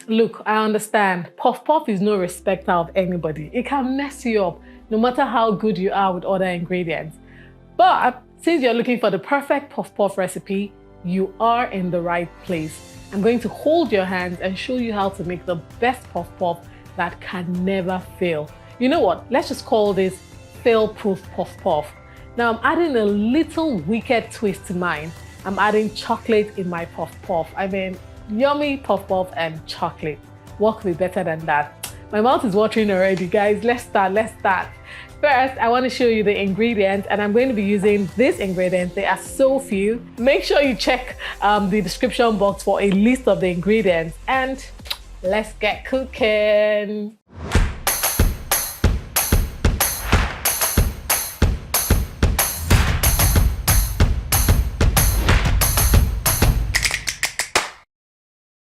Look, I understand. Puff puff is no respecter of anybody. It can mess you up no matter how good you are with other ingredients. But since you're looking for the perfect puff puff recipe, you are in the right place. I'm going to hold your hands and show you how to make the best puff puff that can never fail. You know what? Let's just call this fail-proof puff puff. Now I'm adding a little wicked twist to mine. I'm adding chocolate in my puff puff. I mean, yummy puff puff and chocolate. What could be better than that? My mouth is watering already, guys. Let's start. First, I want to show you the ingredients, and I'm going to be using these ingredients. They are so few. Make sure you check the description box for a list of the ingredients, and let's get cooking.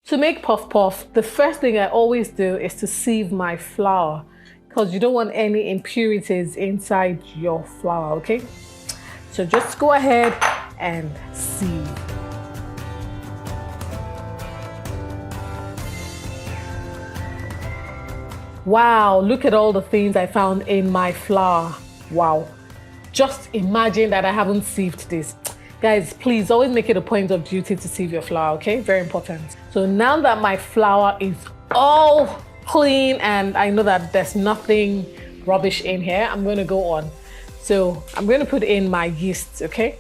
To make puff puff, the first thing I always do is to sieve my flour, because you don't want any impurities inside your flour, okay? So just go ahead and sieve. Wow, look at all the things I found in my flour. Wow. Just imagine that I haven't sieved this. Guys, please always make it a point of duty to sieve your flour, okay? Very important. So now that my flour is all clean and I know that there's nothing rubbish in here, I'm going to go on. So I'm going to put in my yeast, okay?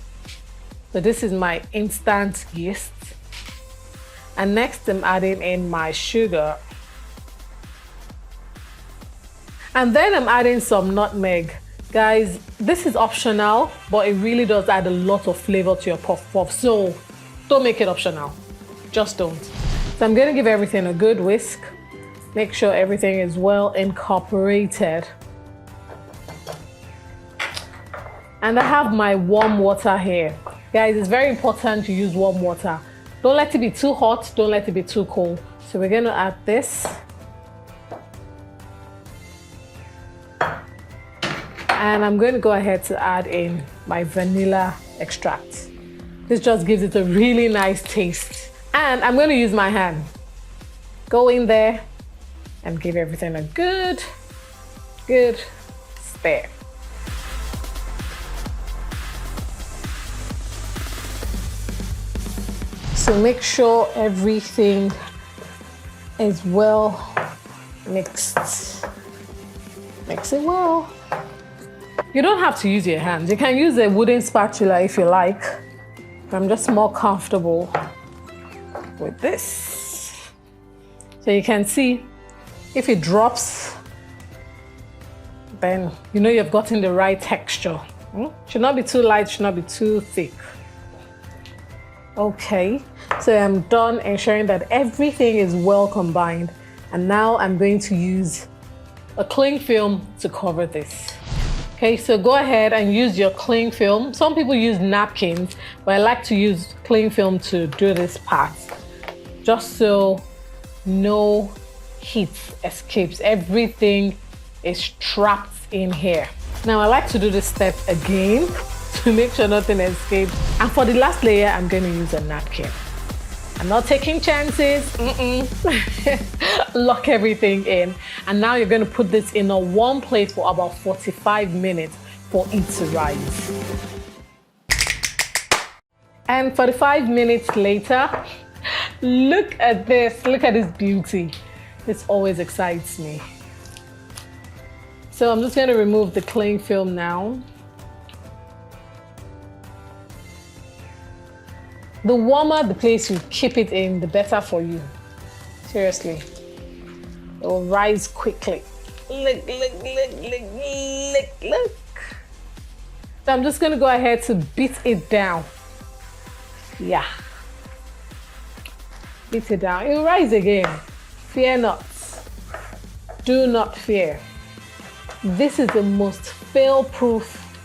So this is my instant yeast. And next I'm adding in my sugar. And then I'm adding some nutmeg. Guys, this is optional, but it really does add a lot of flavor to your puff puff. So don't make it optional. Just don't. So I'm going to give everything a good whisk. Make sure everything is well incorporated. And I have my warm water here. Guys, it's very important to use warm water. Don't let it be too hot, don't let it be too cold. So we're going to add this. And I'm going to go ahead to add in my vanilla extract. This just gives it a really nice taste. And I'm going to use my hand. Go in there and give everything a good stir. So make sure everything is well mixed. Mix it well. You don't have to use your hands. You can use a wooden spatula if you like. I'm just more comfortable with this. So you can see if it drops, then you know you've gotten the right texture. Should not be too light, should not be too thick. Okay, so I'm done ensuring that everything is well combined. And now I'm going to use a cling film to cover this. Okay, so go ahead and use your cling film. Some people use napkins, but I like to use cling film to do this part, just so no heat escapes. Everything is trapped in here. Now I like to do this step again to make sure nothing escapes. And for the last layer, I'm going to use a napkin. I'm not taking chances. Lock everything in. And now you're going to put this in a warm plate for about 45 minutes for it to rise. And 45 minutes later, look at this. Look at this beauty. This always excites me. So I'm just going to remove the cling film now. The warmer the place you keep it in, the better for you. Seriously. It will rise quickly. Look. So I'm just going to go ahead to beat it down. Yeah. Beat it down. It will rise again. Fear not. Do not fear. This is the most fail-proof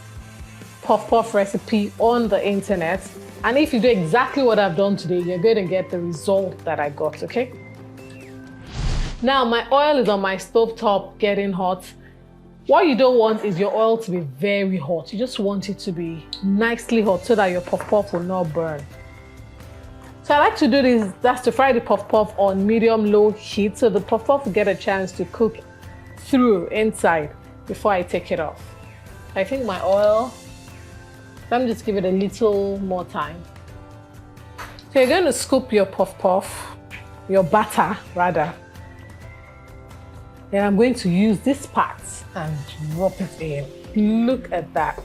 puff puff recipe on the internet. And if you do exactly what I've done today, you're going to get the result that I got, okay? Now, my oil is on my stove top getting hot. What you don't want is your oil to be very hot. You just want it to be nicely hot so that your puff puff will not burn. So I like to do this, that's to fry the puff-puff on medium-low heat so the puff-puff will get a chance to cook through inside before I take it off. I think my oil, let me just give it a little more time. So you're going to scoop your puff-puff, your batter rather. Then I'm going to use this part and drop it in. Look at that.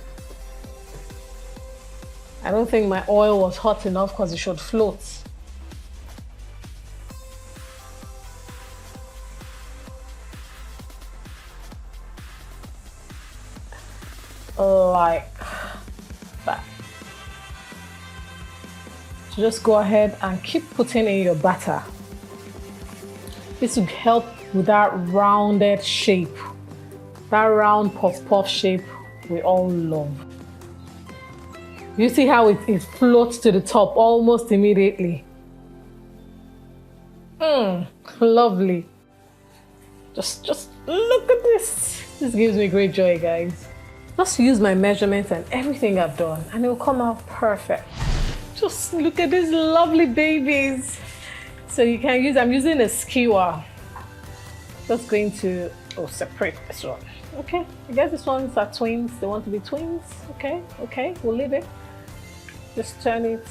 I don't think my oil was hot enough because it should float. Like that. So just go ahead and keep putting in your batter. This will help with that rounded shape. That round puff-puff shape we all love. You see how it floats to the top almost immediately. Lovely. Just look at this. This gives me great joy, guys. Just use my measurements and everything I've done and it will come out perfect. Just look at these lovely babies. So you can use, I'm using a skewer. Just going to separate this one. Okay, I guess this ones are twins. They want to be twins. Okay, we'll leave it. Just turn it.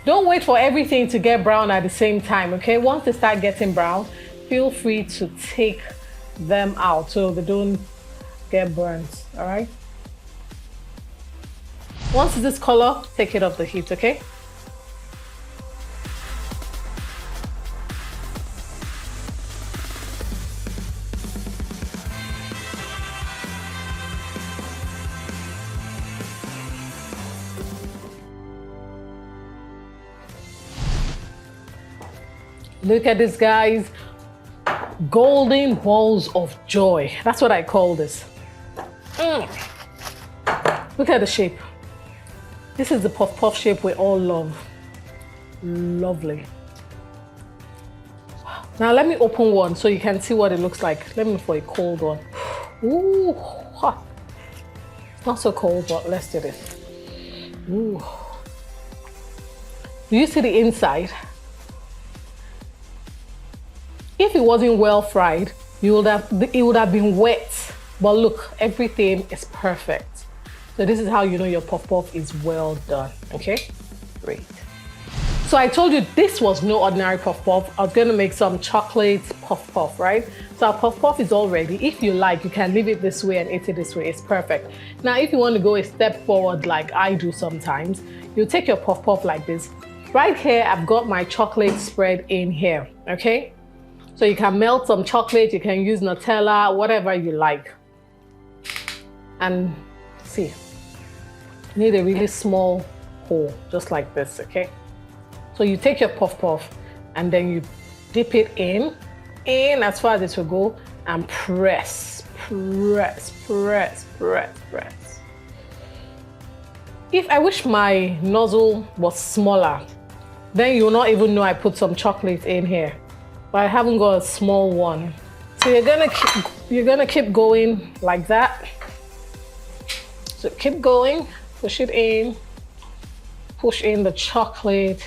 Don't wait for everything to get brown at the same time, okay? Once they start getting brown, feel free to take them out so they don't get burnt, all right? Once it's this color, take it off the heat, okay? Look at this, guys. Golden balls of joy. That's what I call this. Look at the shape. This is the puff-puff shape we all love. Lovely. Now let me open one so you can see what it looks like. Let me for a cold one. Ooh, hot. Not so cold, but let's do this. Ooh. Do you see the inside? If it wasn't well fried, it would have been wet. But look, everything is perfect. So this is how you know your puff-puff is well done, okay? Great. So I told you this was no ordinary puff-puff. I was gonna make some chocolate puff-puff, right? So our puff-puff is all ready. If you like, you can leave it this way and eat it this way. It's perfect. Now, if you want to go a step forward like I do sometimes, you take your puff-puff like this. Right here, I've got my chocolate spread in here, okay? So you can melt some chocolate, you can use Nutella, whatever you like. And see, you need a really small hole, just like this, okay? So you take your puff-puff and then you dip it in as far as it will go and press. If I wish my nozzle was smaller, then you'll not even know I put some chocolate in here. But I haven't got a small one. So you're gonna keep going like that. So keep going, push it in, push in the chocolate.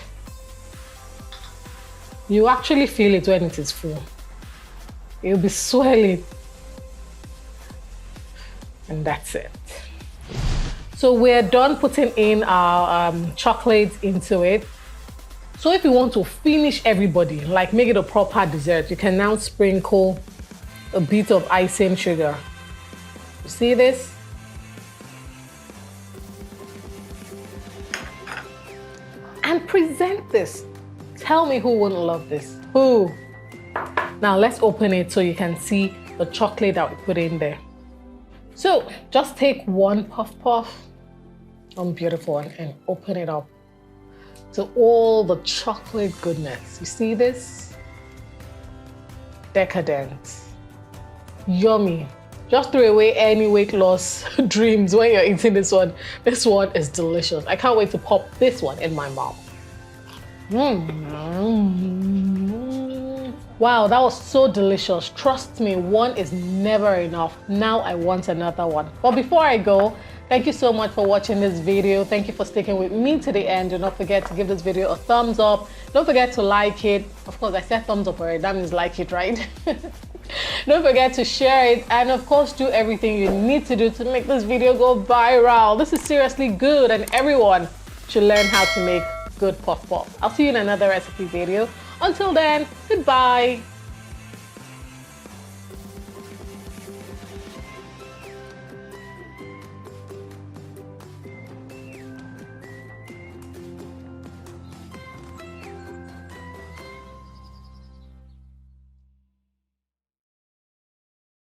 You actually feel it when it is full. It'll be swelling. And that's it. So we're done putting in our chocolate into it. So if you want to finish everybody, like make it a proper dessert, you can now sprinkle a bit of icing sugar. You see this? And present this. Tell me who wouldn't love this? Who? Now let's open it so you can see the chocolate that we put in there. So just take one puff-puff, beautiful, and open it up to all the chocolate goodness. You see this? Decadent. Yummy. Just throw away any weight loss dreams when you're eating this one. This one is delicious. I can't wait to pop this one in my mouth. Wow, that was so delicious. Trust me, one is never enough. Now I want another one. But before I go, Thank you so much for watching this video. Thank you for sticking with me to the end. Do not forget to give this video a thumbs up. Don't forget to like it. Of course, I said thumbs up already. That means like it, right? Don't forget to share it. And of course, do everything you need to do to make this video go viral. This is seriously good and everyone should learn how to make good puff puff. I'll see you in another recipe video. Until then, goodbye.